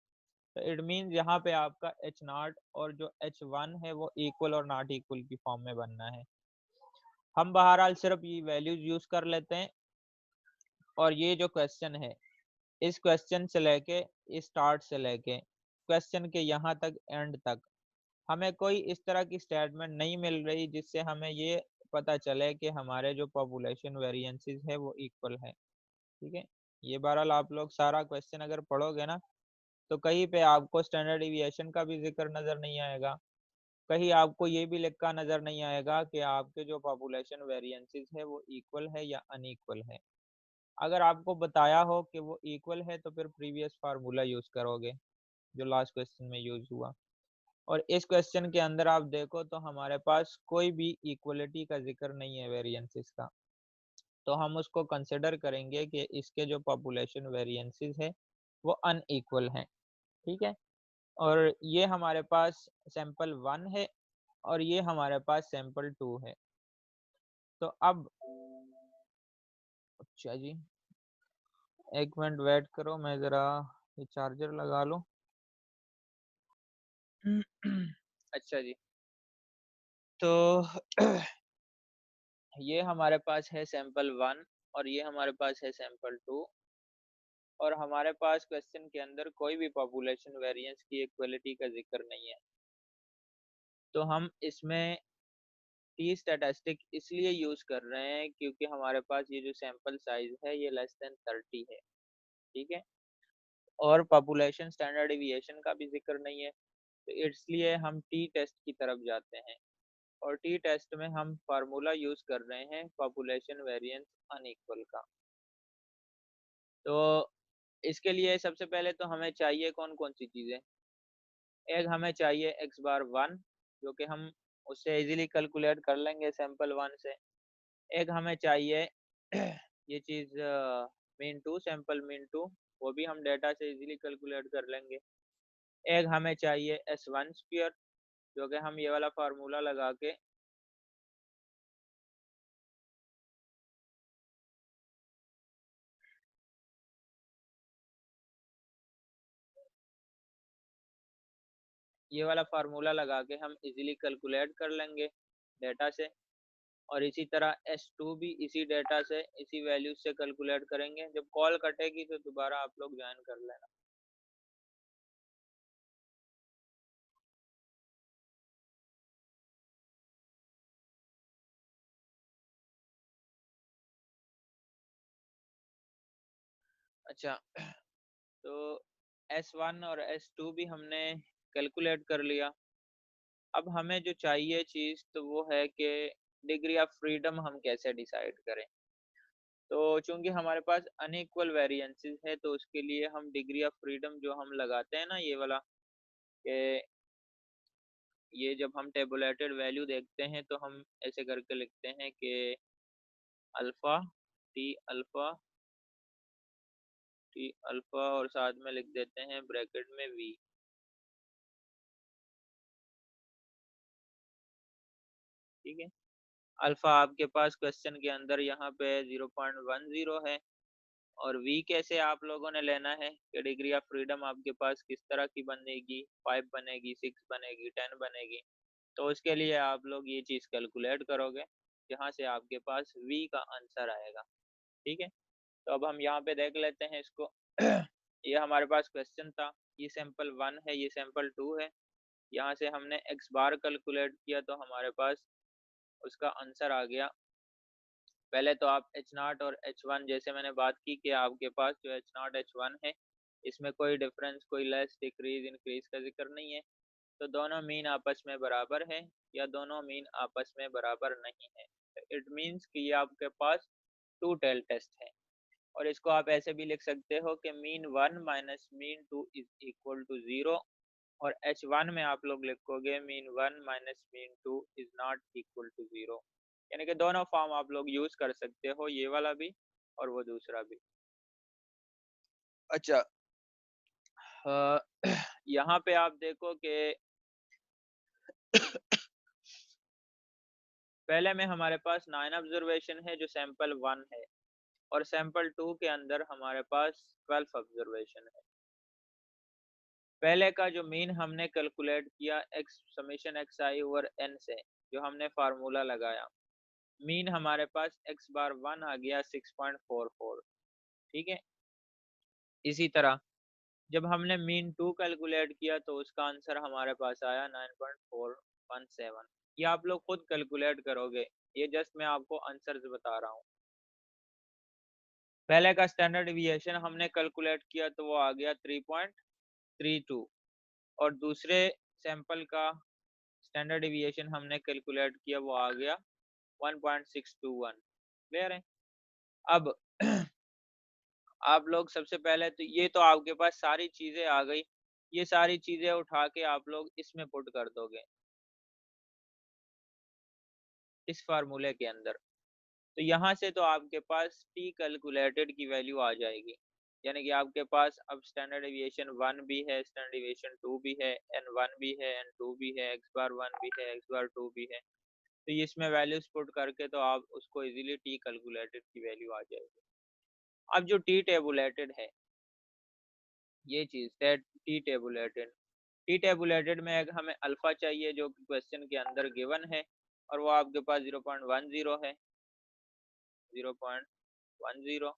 तो इट मीन्स यहाँ पे आपका एच नॉट और जो H1 है वो इक्वल और नॉट इक्वल की फॉर्म में बनना है। हम बहरहाल सिर्फ ये वैल्यूज यूज कर लेते हैं, और ये जो क्वेश्चन है, इस क्वेश्चन से लेके, स्टार्ट से लेके क्वेश्चन के यहाँ तक एंड तक हमें कोई इस तरह की स्टेटमेंट नहीं मिल रही जिससे हमें ये पता चले कि हमारे जो पॉपुलेशन वेरिएंसेस है वो इक्वल है। ठीक है। ये बहरहाल आप लोग सारा क्वेश्चन अगर पढ़ोगे ना, तो कहीं पे आपको स्टैंडर्ड डिविएशन का भी जिक्र नजर नहीं आएगा, कहीं आपको ये भी लिखा नजर नहीं आएगा कि आपके जो पॉपुलेशन वेरिएंसेस है वो इक्वल है या अनइक्वल है। अगर आपको बताया हो कि वो इक्वल है तो फिर प्रीवियस फार्मूला यूज करोगे जो लास्ट क्वेश्चन में यूज हुआ। और इस क्वेश्चन के अंदर आप देखो तो हमारे पास कोई भी इक्वलिटी का जिक्र नहीं है वेरिएंसेस का, तो हम उसको कंसिडर करेंगे कि इसके जो पॉपुलेशन वेरिएंसेस है वो अनइक्वल हैं। ठीक है। और ये हमारे पास सैंपल 1 है और ये हमारे पास सैंपल 2 है। तो अब अच्छा जी, एक मिनट वेट करो, मैं ज़रा ये चार्जर लगा लूँ। अच्छा जी, तो ये हमारे पास है सैंपल 1 और ये हमारे पास है सैंपल 2, और हमारे पास क्वेश्चन के अंदर कोई भी पॉपुलेशन वेरिएंस की इक्वलिटी का जिक्र नहीं है। तो हम इसमें टी स्टैटिस्टिक इसलिए यूज कर रहे हैं क्योंकि हमारे पास ये जो सैंपल साइज है ये लेस देन 30 है। ठीक है, और पॉपुलेशन स्टैंडर्ड डिविएशन का भी जिक्र नहीं है, तो इसलिए हम टी टेस्ट की तरफ जाते हैं। और टी टेस्ट में हम फार्मूला यूज कर रहे हैं पॉपुलेशन वेरिएंस अनइक्वल का। तो इसके लिए सबसे पहले तो हमें चाहिए कौन कौन सी चीजें। एक हमें चाहिए एक्स बार 1, जो कि हम उससे इजीली कैलकुलेट कर लेंगे सैंपल 1 से। एक हमें चाहिए ये चीज मीन 2, सैंपल मीन 2, वो भी हम डेटा से इजीली कैलकुलेट कर लेंगे। एक हमें चाहिए S1 स्क्वायर, जो कि हम ये वाला फार्मूला लगा के हम इजीली कैलकुलेट कर लेंगे डेटा से। और इसी तरह S2 भी इसी डेटा से, इसी वैल्यू से कैलकुलेट करेंगे। जब कॉल कटेगी तो दोबारा आप लोग ज्वाइन कर लेना। अच्छा, तो S1 और S2 भी हमने कैलकुलेट कर लिया। अब हमें जो चाहिए चीज तो वो है कि डिग्री ऑफ फ्रीडम हम कैसे डिसाइड करें। तो चूंकि हमारे पास अनइक्वल वेरिएंसेस है, तो उसके लिए हम डिग्री ऑफ फ्रीडम जो हम लगाते हैं ना, ये वाला, कि ये जब हम टेबुलेटेड वैल्यू देखते हैं तो हम ऐसे करके लिखते हैं कि alpha T alpha T alpha, और साथ में लिख देते हैं ब्रैकेट में वी। ठीक है, अल्फा आपके पास क्वेश्चन के अंदर यहाँ पे 0.10 है। और वी कैसे आप लोगों ने लेना है कि डिग्री ऑफ फ्रीडम आपके पास किस तरह की बनेगी, 5 बनेगी, 6 बनेगी, 10 बनेगी। तो उसके लिए आप लोग ये चीज कैलकुलेट करोगे, जहाँ से आपके पास वी का आंसर आएगा। ठीक है, तो अब हम यहाँ पे देख लेते हैं इसको। ये हमारे पास क्वेश्चन था, ये सैंपल 1 है, ये सैंपल 2 है। यहाँ से हमने एक्स बार कैलकुलेट किया तो हमारे पास उसका आंसर आ गया। पहले तो आप H0 और H1, जैसे मैंने बात की कि आपके पास जो H0 H1 है, इसमें कोई डिफरेंस, कोई लेस डिक्रीज इंक्रीज का जिक्र नहीं है। तो दोनों मीन आपस में बराबर है, या दोनों मीन आपस में बराबर नहीं है। इट मीन्स कि ये आपके पास टू टेल टेस्ट है। और इसको आप ऐसे भी लिख सकते हो कि mean 1 minus mean 2 is equal to 0। और H1 में आप लोग लिखोगे mean 1 minus mean 2 is not equal to 0। यानी कि दोनों फॉर्म आप लोग यूज कर सकते हो, ये वाला भी और वो दूसरा भी। अच्छा, यहाँ पे आप देखो कि पहले में हमारे पास 9 ऑब्जर्वेशन है जो सैंपल 1 है, और सैंपल 2 के अंदर हमारे पास 12 ऑब्जर्वेशन है। पहले का जो मीन हमने कैलकुलेट किया X summation X I over N से, जो हमने फार्मूला लगाया, मीन हमारे पास एक्स बार 1 आ गया 6.44। ठीक है, इसी तरह जब हमने मीन 2 कैलकुलेट किया तो उसका आंसर हमारे पास आया 9.417। ये आप लोग खुद कैलकुलेट करोगे, ये जस्ट मैं आपको आंसर बता रहा हूँ। पहले का स्टैंडर्ड डिविएशन हमने कैलकुलेट किया तो वो आ गया 3.32, और दूसरे सैंपल का स्टैंडर्ड डिविएशन हमने कैलकुलेट किया वो आ गया 1.621। क्लियर है? अब आप लोग सबसे पहले तो ये तो आपके पास सारी चीजें आ गई, ये सारी चीजें उठा के आप लोग इसमें पुट कर दोगे इस फार्मूले के अंदर। तो यहाँ से तो आपके पास टी कैलकुलेटेड की वैल्यू आ जाएगी। यानी कि आपके पास अब स्टैंडर्ड डिविएशन 1 भी है, स्टैंडर्ड डिविएशन 2 भी है, N1 भी है, N2 भी है, एक्स बार 1 भी है, एक्स बार 2 भी है। तो इसमें वैल्यूज पुट करके तो आप उसको इजीली टी कैलकुलेटेड की वैल्यू आ जाएगी। अब जो टी टेबुलेटेड है, ये चीज टी टेबुलेटेड में एक हमें अल्फा चाहिए जो कि क्वेश्चन के अंदर गिवन है, और वो आपके पास 0.10 है, 0.10।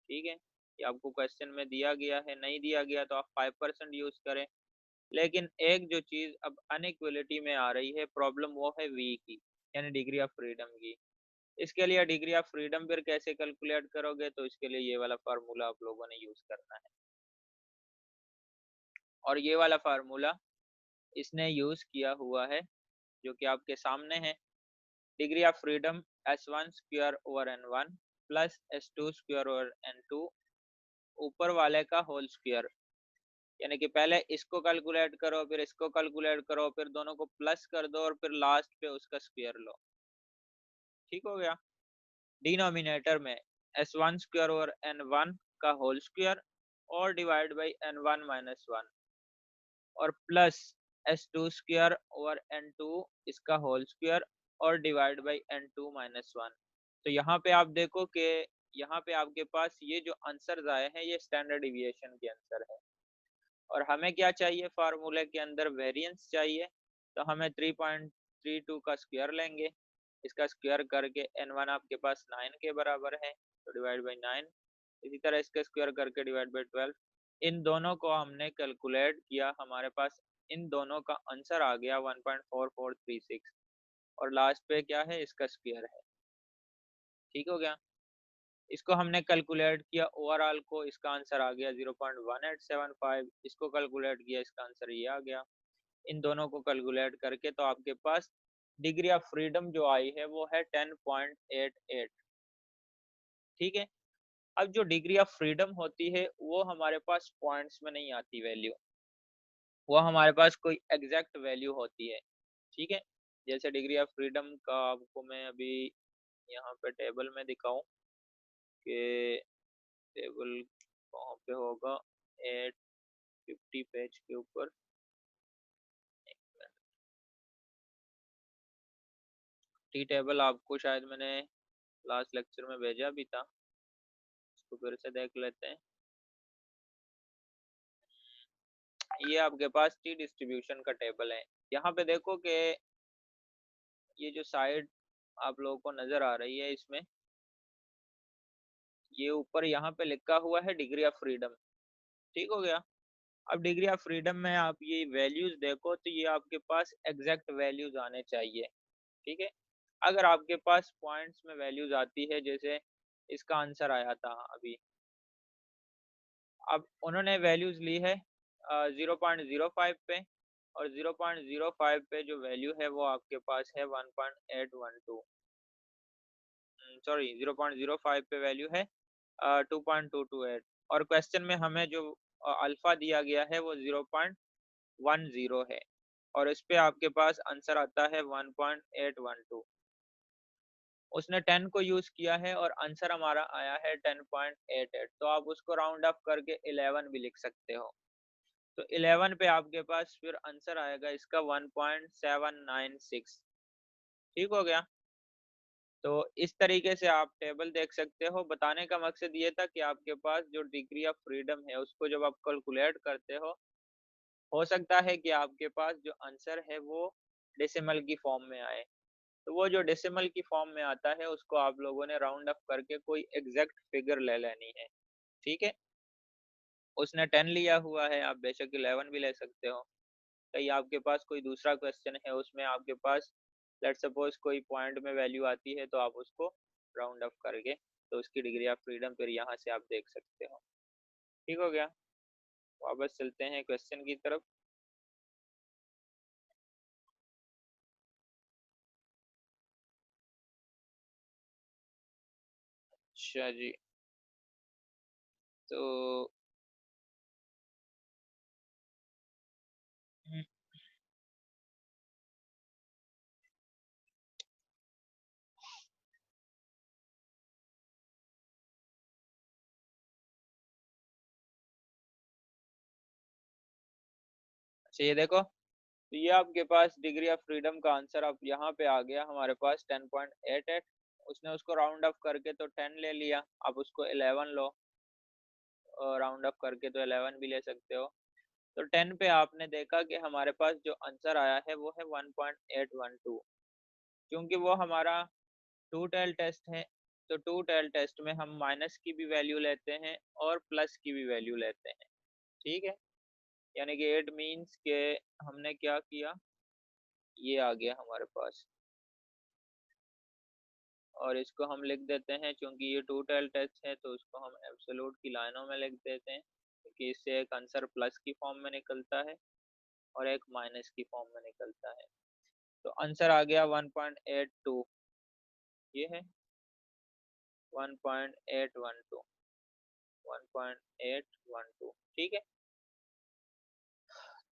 ठीक है, ये आपको क्वेश्चन में दिया गया है, नहीं दिया गया तो आप 5% यूज करें। लेकिन एक जो चीज अब अनइक्वलिटी में आ रही है प्रॉब्लम, वो है वी की, यानी डिग्री ऑफ फ्रीडम की। इसके लिए डिग्री ऑफ फ्रीडम फिर कैसे कैलकुलेट करोगे, तो इसके लिए ये वाला फार्मूला आप लोगों ने यूज करना है, और ये वाला फार्मूला इसने यूज किया हुआ है जो कि आपके सामने है। Degree of freedom S1 square over N1 plus S2 square over N2 ऊपर वाले का होल स्क्वायर, यानी कि पहले इसको कैलकुलेट करो, फिर इसको कैलकुलेट करो, फिर दोनों को प्लस कर दो, और फिर लास्ट पे उसका स्क्वायर लो। ठीक हो गया। डिनोमिनेटर में S1 स्क्वायर ओवर N1 का होल स्क्वायर और डिवाइड बाई N1 माइनस 1, और plus S2 square over N2 इसका होल स्क्वायर और डिवाइड बाई N2 माइनस 1। तो यहाँ पे आप देखो कि यहाँ पे आपके पास ये जो आंसर आए हैं ये स्टैंडर्ड डिविएशन के आंसर है, और हमें क्या चाहिए, फार्मूले के अंदर वेरिएंस चाहिए। तो हमें 3.32 का स्क्वायर लेंगे, इसका स्क्वायर करके N1 आपके पास 9 के बराबर है, तो डिवाइड बाई 9। इसी तरह इसका स्क्वायर करके डिवाइड बाई 12। इन दोनों को हमने कैलकुलेट किया, हमारे पास इन दोनों का आंसर आ गया 1.4436, और लास्ट पे क्या है, इसका स्क्वायर है। ठीक हो गया। इसको हमने कैलकुलेट किया ओवरऑल को, इसका आंसर आ गया 0.1875। इसको कैलकुलेट किया, इसका आंसर ये आ गया। इन दोनों को कैलकुलेट करके तो आपके पास डिग्री ऑफ फ्रीडम जो आई है वो है 10.88। ठीक है। अब जो डिग्री ऑफ फ्रीडम होती है वो हमारे पास पॉइंट्स में नहीं आती वैल्यू, वो हमारे पास कोई एग्जैक्ट वैल्यू होती है। ठीक है। जैसे डिग्री ऑफ फ्रीडम का आपको मैं अभी यहाँ पे टेबल में दिखाऊं कि टेबल कहाँ पे होगा, 850 पेज के ऊपर। टी टेबल आपको शायद मैंने लास्ट लेक्चर में भेजा भी था, इसको फिर से देख लेते हैं। ये आपके पास टी डिस्ट्रीब्यूशन का टेबल है। यहाँ पे देखो कि ये जो साइड आप लोगों को नजर आ रही है, इसमें ये ऊपर यहाँ पे लिखा हुआ है डिग्री ऑफ फ्रीडम। ठीक हो गया। अब डिग्री ऑफ फ्रीडम में आप ये वैल्यूज देखो तो ये आपके पास एग्जैक्ट वैल्यूज आने चाहिए। ठीक है। अगर आपके पास पॉइंट्स में वैल्यूज आती है, जैसे इसका आंसर आया था अभी, अब उन्होंने वैल्यूज ली है 0.05 पे, और 0.05 पे जो वैल्यू है वो आपके पास है 1.812, सॉरी 0.05 पे वैल्यू है 2.228, और क्वेश्चन में हमें जो अल्फा दिया गया है वो 0.10 है, और इस पे आपके पास आंसर आता है 1.812। उसने 10 को यूज किया है और आंसर हमारा आया है 10.88, तो आप उसको राउंड अप करके 11 भी लिख सकते हो। तो 11 पे आपके पास फिर आंसर आएगा इसका 1.796। ठीक हो गया। तो इस तरीके से आप टेबल देख सकते हो। बताने का मकसद ये था कि आपके पास जो डिग्री ऑफ फ्रीडम है उसको जब आप कैलकुलेट करते हो सकता है कि आपके पास जो आंसर है वो डेसिमल की फॉर्म में आए। तो वो जो डेसिमल की फॉर्म में आता है उसको आप लोगों ने राउंड अप करके कोई एग्जैक्ट फिगर ले लेनी है। ठीक है। उसने 10 लिया हुआ है, आप बेशक 11 भी ले सकते हो। कहीं आपके पास कोई दूसरा क्वेश्चन है उसमें आपके पास लेट सपोज कोई पॉइंट में वैल्यू आती है, तो आप उसको राउंड अप करके तो उसकी डिग्री ऑफ फ्रीडम फिर यहाँ से आप देख सकते हो। ठीक हो गया। वापस चलते हैं क्वेश्चन की तरफ। अच्छा जी। तो अच्छा ये देखो, तो ये आपके पास डिग्री ऑफ फ्रीडम का आंसर अब यहाँ पे आ गया हमारे पास 10.88, उसने उसको राउंड अप करके तो 10 ले लिया, अब उसको 11 लो, राउंड अप करके तो 11 भी ले सकते हो। तो 10 पे आपने देखा कि हमारे पास जो आंसर आया है वो है 1.812। क्योंकि वो हमारा टू टेल टेस्ट है, तो टू टेल टेस्ट में हम माइनस की भी वैल्यू लेते हैं और प्लस की भी वैल्यू लेते हैं। ठीक है, यानी कि इट मीन्स के हमने क्या किया, ये आ गया हमारे पास, और इसको हम लिख देते हैं, क्योंकि ये टू टेल टेस्ट है तो इसको हम एब्सोल्यूट की लाइनों में लिख देते हैं, क्योंकि इससे एक आंसर प्लस की फॉर्म में निकलता है और एक माइनस की फॉर्म में निकलता है। तो आंसर आ गया 1.82, ये है 1.812, 1.812। ठीक है,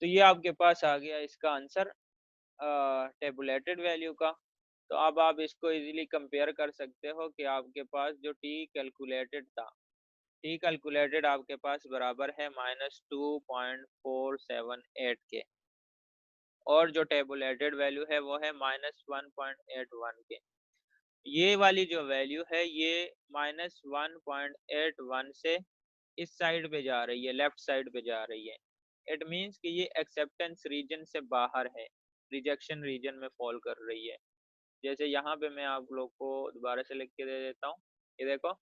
तो ये आपके पास आ गया इसका आंसर टेबुलेटेड वैल्यू का। तो अब आप इसको इजीली कंपेयर कर सकते हो कि आपके पास जो टी कैलकुलेटेड था, टी कैलकुलेटेड आपके पास बराबर है -2.478 के, और जो टेबुलेटेड वैल्यू है वो है -1.81 के। ये वाली जो वैल्यू है ये -1.81 से इस साइड पे जा रही है, लेफ्ट साइड पे जा रही है। इट मीन्स कि ये एक्सेप्टेंस रीजन से बाहर है, रिजेक्शन रीजन में फॉल कर रही है। जैसे यहाँ पे मैं आप लोग को दोबारा से लिख के दे देता हूँ, ये देखो,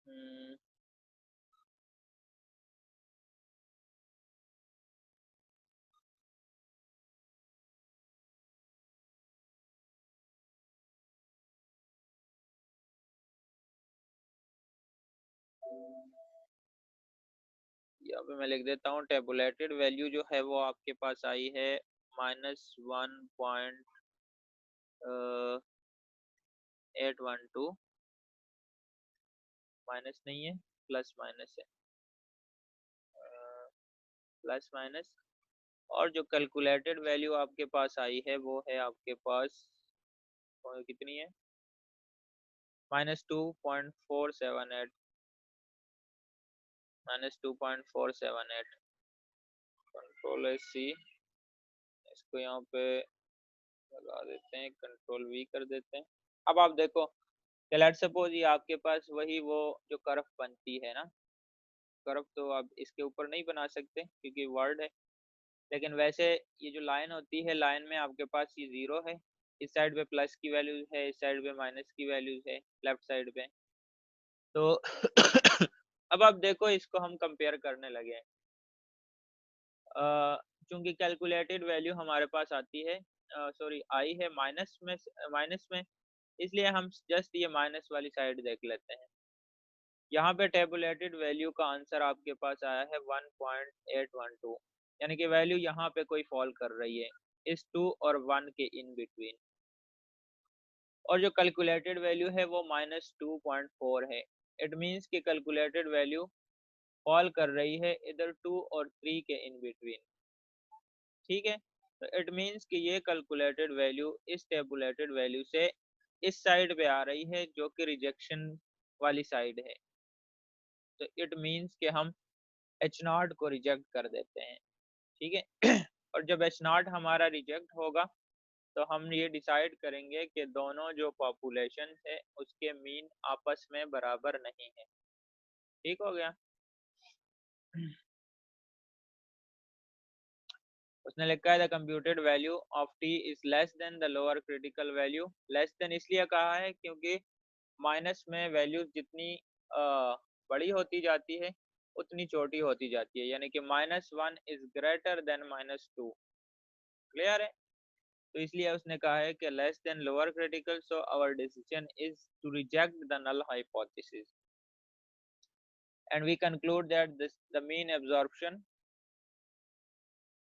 हम्म, यहाँ पे मैं लिख देता हूँ, टेबुलेटेड वैल्यू जो है वो आपके पास आई है -1.812, माइनस नहीं है, प्लस माइनस है, प्लस माइनस। और जो कैलकुलेटेड वैल्यू आपके पास आई है वो है आपके पास कितनी है, -2.478, -2.478। कंट्रोल सी, इसको यहाँ पे लगा देते हैं, कंट्रोल वी कर देते हैं। अब आप देखो कि लेट्स सपोज ये आपके पास वही वो जो कर्व बनती है ना, कर्व तो आप इसके ऊपर नहीं बना सकते क्योंकि वर्ड है, लेकिन वैसे ये जो लाइन होती है, लाइन में आपके पास ये जीरो है, इस साइड पे प्लस की वैल्यूज है, इस साइड पे माइनस की वैल्यूज है, लेफ्ट साइड पे। तो अब आप देखो इसको हम कंपेयर करने लगे हैं, क्योंकि कैलकुलेटेड वैल्यू हमारे पास आती है, सॉरी आई है माइनस में, इसलिए हम जस्ट ये माइनस वाली साइड देख लेते हैं। यहाँ पे टेबुलेटेड वैल्यू का आंसर आपके पास आया है 1.812, यानी कि वैल्यू यहाँ पे कोई फॉल कर रही है इस 2 और 1 के इन बिटवीन। और जो कैलकुलेटेड वैल्यू है वो -2.4 है। इट मीन्स कि कैलकुलेटेड वैल्यू फॉल कर रही है इधर 2 और 3 के इन बिटवीन। ठीक है, तो इट मीन्स कि ये कैलकुलेटेड वैल्यू इस टेबुलेटेड वैल्यू से इस साइड पे आ रही है जो कि रिजेक्शन वाली साइड है। तो इट मीन्स कि हम एच नॉट को रिजेक्ट कर देते हैं। ठीक है और जब एच नॉट हमारा रिजेक्ट होगा तो हम ये डिसाइड करेंगे कि दोनों जो पॉपुलेशन है उसके मीन आपस में बराबर नहीं है। ठीक हो गया उसने लिखा है the computed value of T is less than the lower critical value. Less than इसलिए कहा है क्योंकि माइनस में वैल्यू जितनी बड़ी होती जाती है उतनी छोटी होती जाती है, यानी कि -1 इज ग्रेटर देन -2। क्लियर है, तो इसलिए उसने कहा है कि less than lower critical, so our decision is to reject the null hypothesis and we conclude that this the mean absorption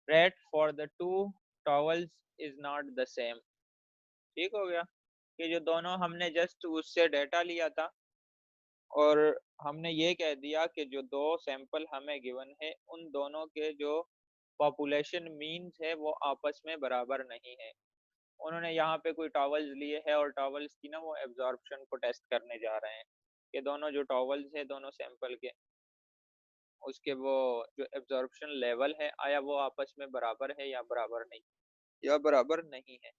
rate for the two towels is not the same. ठीक हो गया, कि जो दोनों हमने जस्ट उससे data लिया था और हमने ये कह दिया कि जो दो सैंपल हमें गिवन है उन दोनों के जो पॉपुलेशन मीन्स है वो आपस में बराबर नहीं है। उन्होंने यहाँ पे कोई टॉवल्स लिए है और टॉवल्स की ना वो एब्जॉर्प्शन को टेस्ट करने जा रहे हैं कि दोनों जो टॉवल्स है दोनों सैंपल के उसके वो जो एब्जॉर्प्शन लेवल है आया वो आपस में बराबर है या बराबर नहीं, या बराबर नहीं है।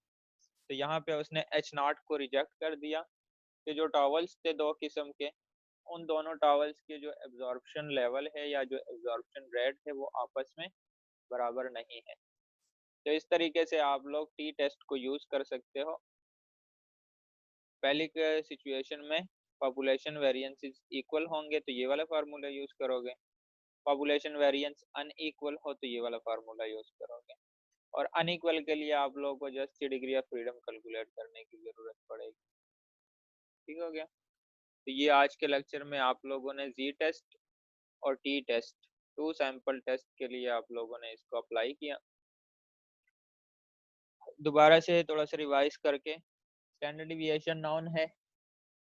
तो यहाँ पे उसने एच नॉट को रिजेक्ट कर दिया कि जो टॉवल्स थे दो किस्म के, उन दोनों टॉवल्स के जो एब्जॉर्प्शन लेवल है या जो एब्जॉर्प्शन रेट है वो आपस में बराबर नहीं है। तो इस तरीके से आप लोग टी टेस्ट को यूज कर सकते हो। पहली सिचुएशन में पॉपुलेशन वेरिएंसेस इक्वल होंगे तो ये वाला फार्मूला यूज करोगे, पॉपुलेशन वेरिएंस अनइक्वल हो तो ये वाला फार्मूला यूज करोगे, और अनइक्वल के लिए आप लोगों को just degree of freedom calculate करने की जरूरत पड़ेगी। ठीक हो गया। तो ये आज के लेक्चर में आप लोगों ने जी टेस्ट और T test, two sample test के लिए आप लोगों ने इसको अप्लाई किया। दोबारा से थोड़ा सा रिवाइज करके, स्टैंडर्ड डिविएशन नॉन है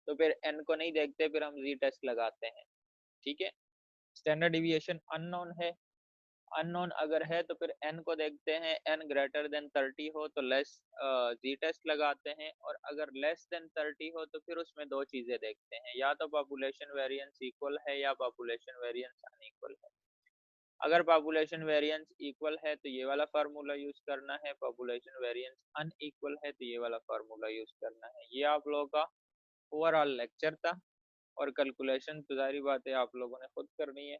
तो फिर एन को नहीं देखते, फिर हम जी टेस्ट लगाते हैं। ठीक है। स्टैंडर्ड डिविएशन अननोन है, अननोन अगर है तो फिर एन को देखते हैं, एन ग्रेटर देन 30 हो तो लेस जी टेस्ट लगाते हैं, और अगर लेस देन 30 हो तो फिर उसमें दो चीजें देखते हैं, या तो पॉपुलेशन वेरिएंस इक्वल है या पॉपुलेशन वेरिएंस अनइक्वल है। अगर पॉपुलेशन वेरिएंस इक्वल है तो ये वाला फार्मूला यूज करना है, पॉपुलेशन वेरिएंस अनइक्वल है तो ये वाला फार्मूला यूज करना है। ये आप लोगों का ओवरऑल लेक्चर था, और कैलकुलेशन तो जारी बात है आप लोगों ने खुद करनी है।